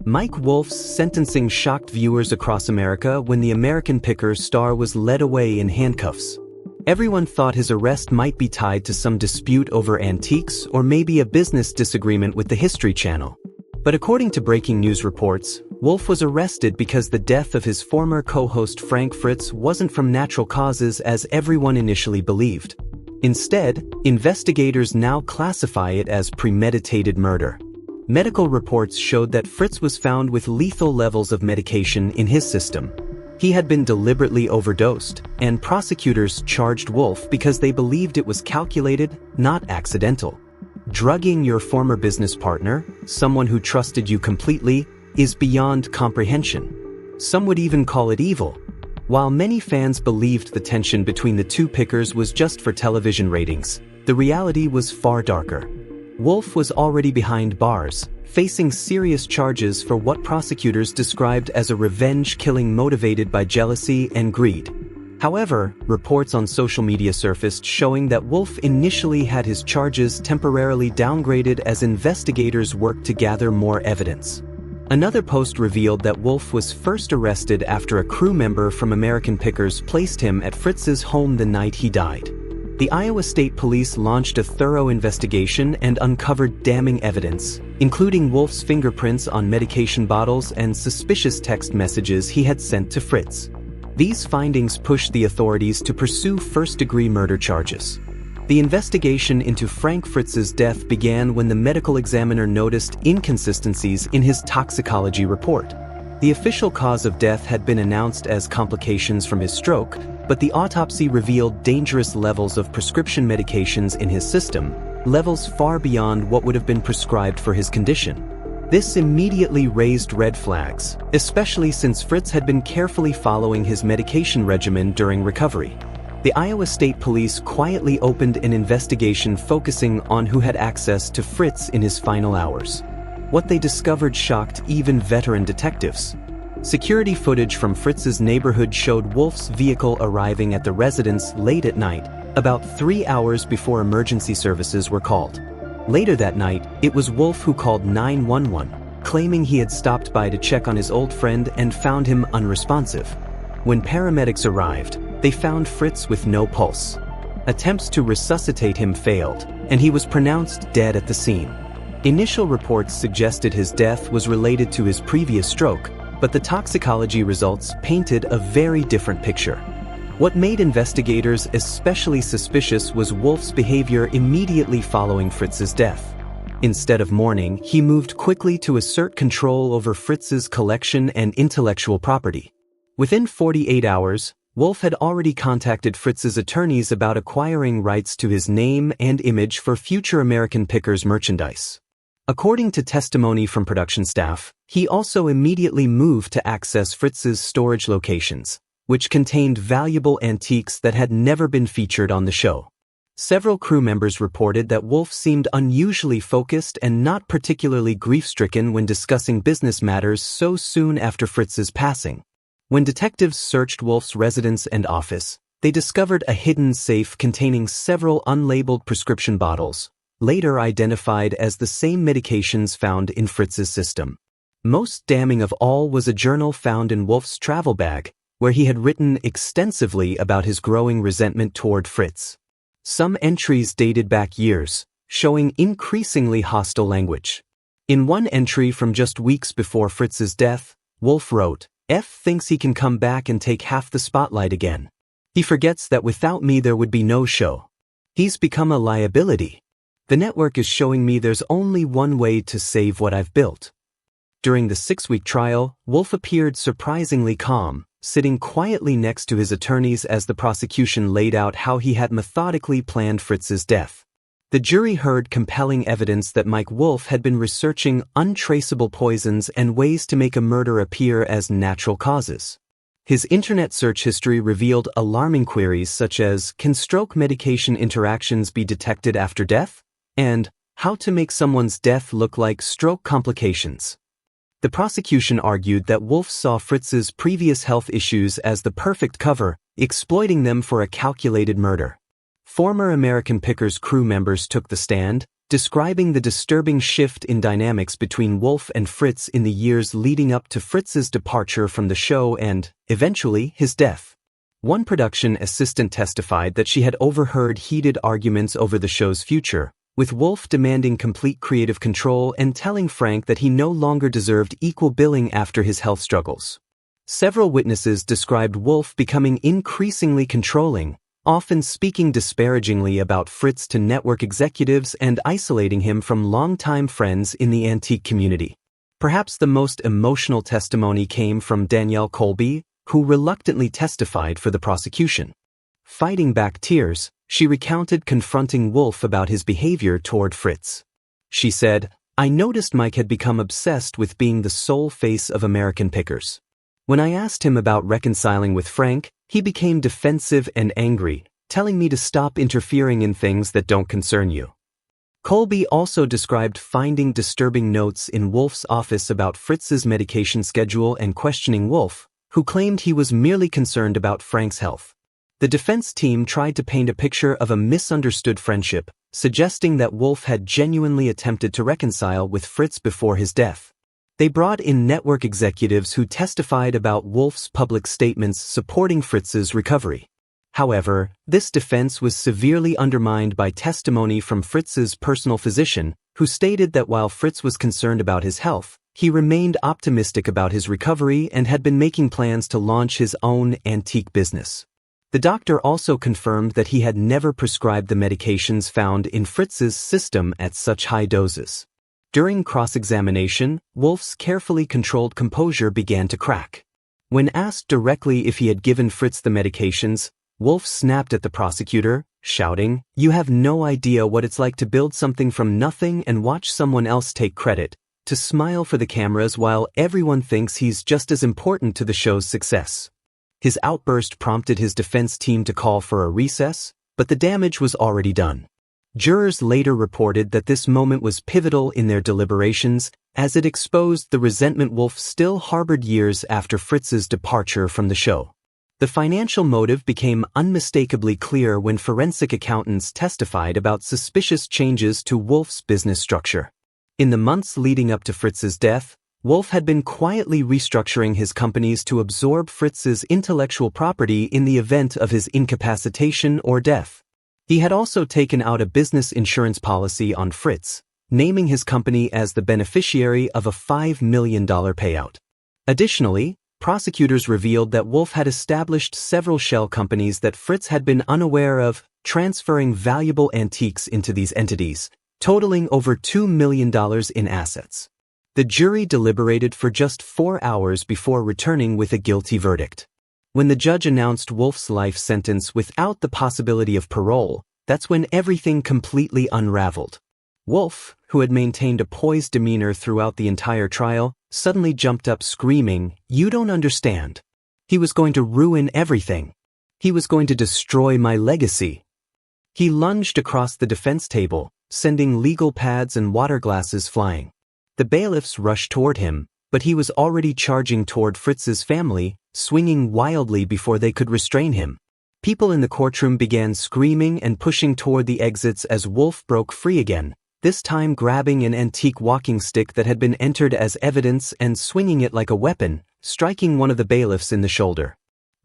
Mike Wolfe's sentencing shocked viewers across America when the American Pickers star was led away in handcuffs. Everyone thought his arrest might be tied to some dispute over antiques or maybe a business disagreement with the History Channel. But according to breaking news reports, Wolfe was arrested because the death of his former co-host Frank Frits wasn't from natural causes as everyone initially believed. Instead, investigators now classify it as premeditated murder. Medical reports showed that Frits was found with lethal levels of medication in his system. He had been deliberately overdosed, and prosecutors charged Wolfe because they believed it was calculated, not accidental. Drugging your former business partner, someone who trusted you completely, is beyond comprehension. Some would even call it evil. While many fans believed the tension between the two Pickers was just for television ratings, the reality was far darker. Wolfe was already behind bars, facing serious charges for what prosecutors described as a revenge killing motivated by jealousy and greed. However, reports on social media surfaced showing that Wolfe initially had his charges temporarily downgraded as investigators worked to gather more evidence. Another post revealed that Wolfe was first arrested after a crew member from American Pickers placed him at Fritz's home the night he died. The Iowa State Police launched a thorough investigation and uncovered damning evidence, including Wolfe's fingerprints on medication bottles and suspicious text messages he had sent to Frits. These findings pushed the authorities to pursue first-degree murder charges. The investigation into Frank Fritz's death began when the medical examiner noticed inconsistencies in his toxicology report. The official cause of death had been announced as complications from his stroke, but the autopsy revealed dangerous levels of prescription medications in his system, levels far beyond what would have been prescribed for his condition. This immediately raised red flags, especially since Frits had been carefully following his medication regimen during recovery. The Iowa State Police quietly opened an investigation focusing on who had access to Frits in his final hours. What they discovered shocked even veteran detectives. Security footage from Fritz's neighborhood showed Wolfe's vehicle arriving at the residence late at night, about 3 hours before emergency services were called. Later that night, it was Wolfe who called 911, claiming he had stopped by to check on his old friend and found him unresponsive. When paramedics arrived, they found Frits with no pulse. Attempts to resuscitate him failed, and he was pronounced dead at the scene. Initial reports suggested his death was related to his previous stroke, but the toxicology results painted a very different picture. What made investigators especially suspicious was Wolfe's behavior immediately following Fritz's death. Instead of mourning, he moved quickly to assert control over Fritz's collection and intellectual property. Within 48 hours, Wolfe had already contacted Fritz's attorneys about acquiring rights to his name and image for future American Pickers merchandise. According to testimony from production staff, he also immediately moved to access Fritz's storage locations, which contained valuable antiques that had never been featured on the show. Several crew members reported that Wolfe seemed unusually focused and not particularly grief-stricken when discussing business matters so soon after Fritz's passing. When detectives searched Wolfe's residence and office, they discovered a hidden safe containing several unlabeled prescription bottles, later identified as the same medications found in Fritz's system. Most damning of all was a journal found in Wolfe's travel bag, where he had written extensively about his growing resentment toward Frits. Some entries dated back years, showing increasingly hostile language. In one entry from just weeks before Fritz's death, Wolfe wrote, "F thinks he can come back and take half the spotlight again. He forgets that without me there would be no show. He's become a liability. The network is showing me there's only one way to save what I've built." During the 6-week trial, Wolfe appeared surprisingly calm, sitting quietly next to his attorneys as the prosecution laid out how he had methodically planned Fritz's death. The jury heard compelling evidence that Mike Wolfe had been researching untraceable poisons and ways to make a murder appear as natural causes. His internet search history revealed alarming queries such as, "Can stroke medication interactions be detected after death?" and "How to make someone's death look like stroke complications." The prosecution argued that Wolfe saw Fritz's previous health issues as the perfect cover, exploiting them for a calculated murder. Former American Pickers crew members took the stand, describing the disturbing shift in dynamics between Wolfe and Frits in the years leading up to Fritz's departure from the show and, eventually, his death. One production assistant testified that she had overheard heated arguments over the show's future, with Wolfe demanding complete creative control and telling Frank that he no longer deserved equal billing after his health struggles. Several witnesses described Wolfe becoming increasingly controlling, often speaking disparagingly about Frits to network executives and isolating him from longtime friends in the antique community. Perhaps the most emotional testimony came from Danielle Colby, who reluctantly testified for the prosecution. Fighting back tears, she recounted confronting Wolfe about his behavior toward Frits. She said, "I noticed Mike had become obsessed with being the sole face of American Pickers. When I asked him about reconciling with Frank, he became defensive and angry, telling me to stop interfering in things that don't concern you." Colby also described finding disturbing notes in Wolfe's office about Fritz's medication schedule and questioning Wolfe, who claimed he was merely concerned about Frank's health. The defense team tried to paint a picture of a misunderstood friendship, suggesting that Wolfe had genuinely attempted to reconcile with Frits before his death. They brought in network executives who testified about Wolfe's public statements supporting Fritz's recovery. However, this defense was severely undermined by testimony from Fritz's personal physician, who stated that while Frits was concerned about his health, he remained optimistic about his recovery and had been making plans to launch his own antique business. The doctor also confirmed that he had never prescribed the medications found in Fritz's system at such high doses. During cross-examination, Wolfe's carefully controlled composure began to crack. When asked directly if he had given Frits the medications, Wolfe snapped at the prosecutor, shouting, "You have no idea what it's like to build something from nothing and watch someone else take credit, to smile for the cameras while everyone thinks he's just as important to the show's success." His outburst prompted his defense team to call for a recess, but the damage was already done. Jurors later reported that this moment was pivotal in their deliberations, as it exposed the resentment Wolfe still harbored years after Fritz's departure from the show. The financial motive became unmistakably clear when forensic accountants testified about suspicious changes to Wolfe's business structure. In the months leading up to Fritz's death, Wolfe had been quietly restructuring his companies to absorb Fritz's intellectual property in the event of his incapacitation or death. He had also taken out a business insurance policy on Frits, naming his company as the beneficiary of a $5 million payout. Additionally, prosecutors revealed that Wolfe had established several shell companies that Frits had been unaware of, transferring valuable antiques into these entities, totaling over $2 million in assets. The jury deliberated for just 4 hours before returning with a guilty verdict. When the judge announced Wolfe's life sentence without the possibility of parole, that's when everything completely unraveled. Wolfe, who had maintained a poised demeanor throughout the entire trial, suddenly jumped up screaming, "You don't understand. He was going to ruin everything. He was going to destroy my legacy." He lunged across the defense table, sending legal pads and water glasses flying. The bailiffs rushed toward him, but he was already charging toward Fritz's family, swinging wildly before they could restrain him. People in the courtroom began screaming and pushing toward the exits as Wolfe broke free again, this time grabbing an antique walking stick that had been entered as evidence and swinging it like a weapon, striking one of the bailiffs in the shoulder.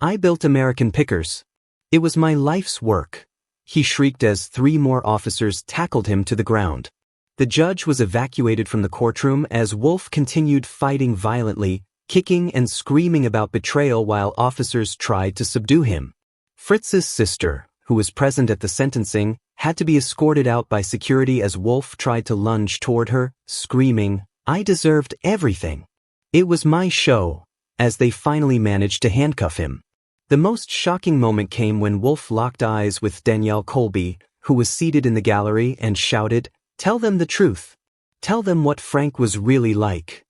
"I built American Pickers. It was my life's work," he shrieked as 3 more officers tackled him to the ground. The judge was evacuated from the courtroom as Wolfe continued fighting violently, kicking and screaming about betrayal while officers tried to subdue him. Fritz's sister, who was present at the sentencing, had to be escorted out by security as Wolfe tried to lunge toward her, screaming, "I deserved everything. It was my show," as they finally managed to handcuff him. The most shocking moment came when Wolfe locked eyes with Danielle Colby, who was seated in the gallery, and shouted, "Tell them the truth. Tell them what Frank was really like."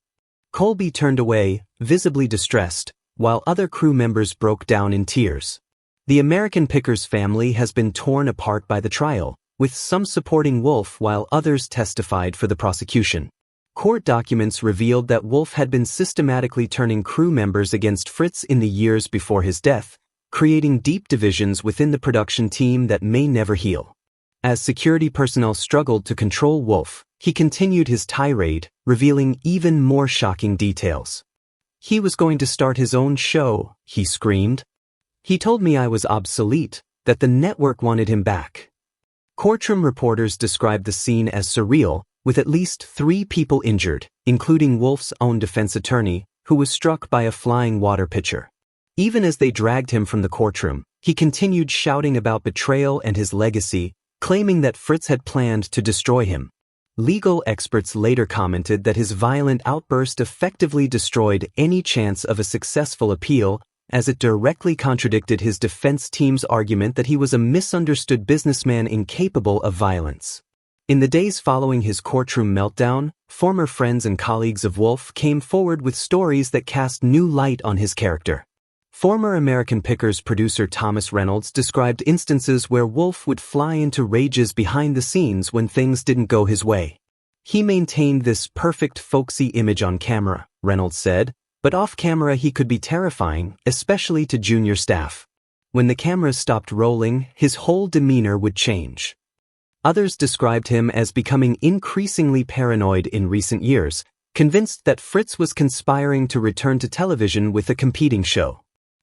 Colby turned away, visibly distressed, while other crew members broke down in tears. The American Pickers family has been torn apart by the trial, with some supporting Wolfe while others testified for the prosecution. Court documents revealed that Wolfe had been systematically turning crew members against Frits in the years before his death, creating deep divisions within the production team that may never heal. As security personnel struggled to control Wolfe, he continued his tirade, revealing even more shocking details. He was going to start his own show, he screamed. He told me I was obsolete, that the network wanted him back. Courtroom reporters described the scene as surreal, with at least 3 people injured, including Wolfe's own defense attorney, who was struck by a flying water pitcher. Even as they dragged him from the courtroom, he continued shouting about betrayal and his legacy, claiming that Frits had planned to destroy him. Legal experts later commented that his violent outburst effectively destroyed any chance of a successful appeal, as it directly contradicted his defense team's argument that he was a misunderstood businessman incapable of violence. In the days following his courtroom meltdown, former friends and colleagues of Wolfe came forward with stories that cast new light on his character. Former American Pickers producer Thomas Reynolds described instances where Wolfe would fly into rages behind the scenes when things didn't go his way. He maintained this perfect folksy image on camera, Reynolds said, but off camera he could be terrifying, especially to junior staff. When the cameras stopped rolling, his whole demeanor would change. Others described him as becoming increasingly paranoid in recent years, convinced that Frits was conspiring to return to television with a competing show.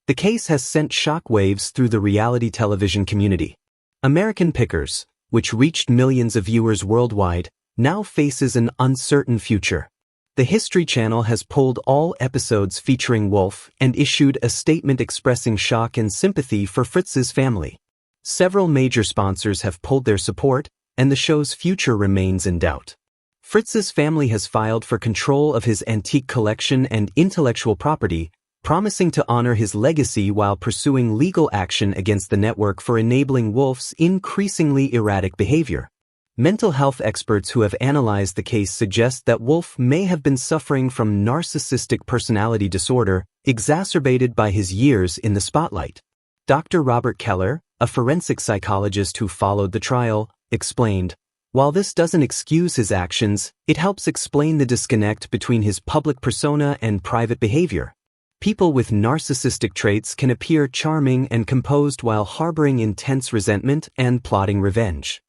The case has sent shockwaves through the reality television community. American Pickers, which reached millions of viewers worldwide, now faces an uncertain future. The History Channel has pulled all episodes featuring Wolfe and issued a statement expressing shock and sympathy for Fritz's family. Several major sponsors have pulled their support, and the show's future remains in doubt. Fritz's family has filed for control of his antique collection and intellectual property, promising to honor his legacy while pursuing legal action against the network for enabling Wolfe's increasingly erratic behavior. Mental health experts who have analyzed the case suggest that Wolfe may have been suffering from narcissistic personality disorder, exacerbated by his years in the spotlight. Dr. Robert Keller, a forensic psychologist who followed the trial, explained, "While this doesn't excuse his actions, it helps explain the disconnect between his public persona and private behavior. People with narcissistic traits can appear charming and composed while harboring intense resentment and plotting revenge."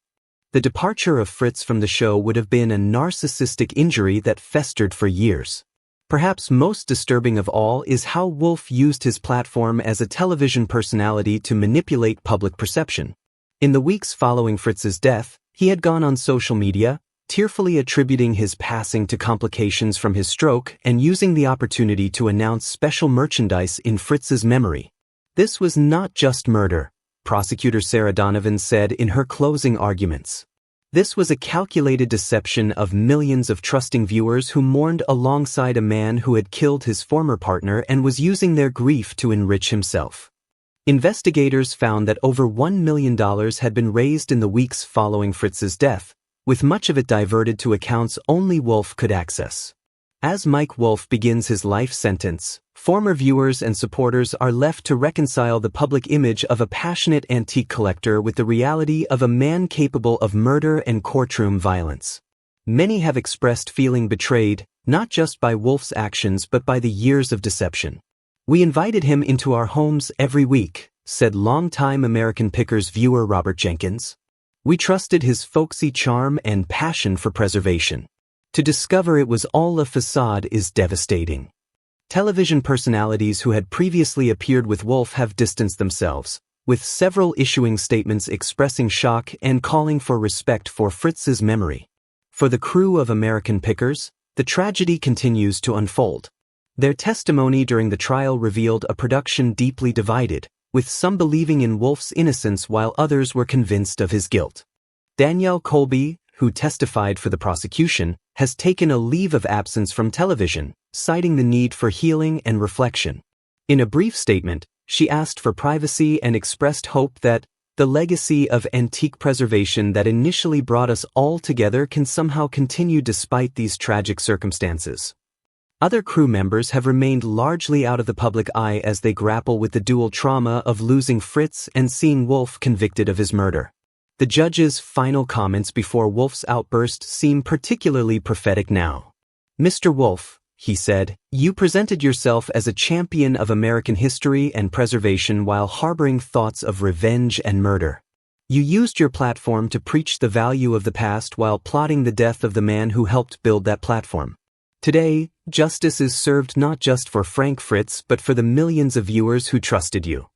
The departure of Frits from the show would have been a narcissistic injury that festered for years. Perhaps most disturbing of all is how Wolfe used his platform as a television personality to manipulate public perception. In the weeks following Fritz's death, he had gone on social media, tearfully attributing his passing to complications from his stroke and using the opportunity to announce special merchandise in Fritz's memory. This was not just murder, prosecutor Sarah Donovan said in her closing arguments. This was a calculated deception of millions of trusting viewers who mourned alongside a man who had killed his former partner and was using their grief to enrich himself. Investigators found that over $1 million had been raised in the weeks following Fritz's death, with much of it diverted to accounts only Wolfe could access. As Mike Wolfe begins his life sentence, former viewers and supporters are left to reconcile the public image of a passionate antique collector with the reality of a man capable of murder and courtroom violence. Many have expressed feeling betrayed, not just by Wolfe's actions but by the years of deception. "We invited him into our homes every week," said longtime American Pickers viewer Robert Jenkins. "We trusted his folksy charm and passion for preservation. To discover it was all a facade is devastating." Television personalities who had previously appeared with Wolfe have distanced themselves, with several issuing statements expressing shock and calling for respect for Fritz's memory. For the crew of American Pickers, the tragedy continues to unfold. Their testimony during the trial revealed a production deeply divided, with some believing in Wolfe's innocence while others were convinced of his guilt. Danielle Colby, who testified for the prosecution, has taken a leave of absence from television, citing the need for healing and reflection. In a brief statement, she asked for privacy and expressed hope that the legacy of antique preservation that initially brought us all together can somehow continue despite these tragic circumstances. Other crew members have remained largely out of the public eye as they grapple with the dual trauma of losing Frits and seeing Wolfe convicted of his murder. The judge's final comments before Wolfe's outburst seem particularly prophetic now. "Mr. Wolfe," he said, "you presented yourself as a champion of American history and preservation while harboring thoughts of revenge and murder. You used your platform to preach the value of the past while plotting the death of the man who helped build that platform. Today, justice is served not just for Frank Frits but for the millions of viewers who trusted you.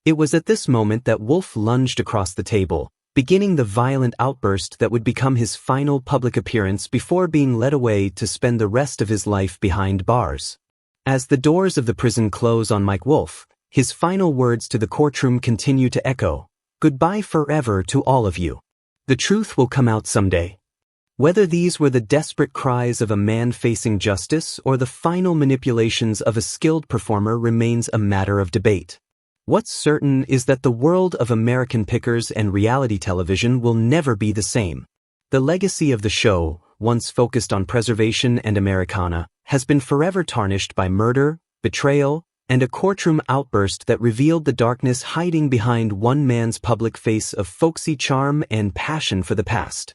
It was at this moment that Wolfe lunged across the table, beginning the violent outburst that would become his final public appearance before being led away to spend the rest of his life behind bars. As the doors of the prison close on Mike Wolfe, his final words to the courtroom continue to echo, "Goodbye forever to all of you. The truth will come out someday." Whether these were the desperate cries of a man facing justice or the final manipulations of a skilled performer remains a matter of debate. What's certain is that the world of American pickers and reality television will never be the same. The legacy of the show, once focused on preservation and Americana, has been forever tarnished by murder, betrayal, and a courtroom outburst that revealed the darkness hiding behind one man's public face of folksy charm and passion for the past.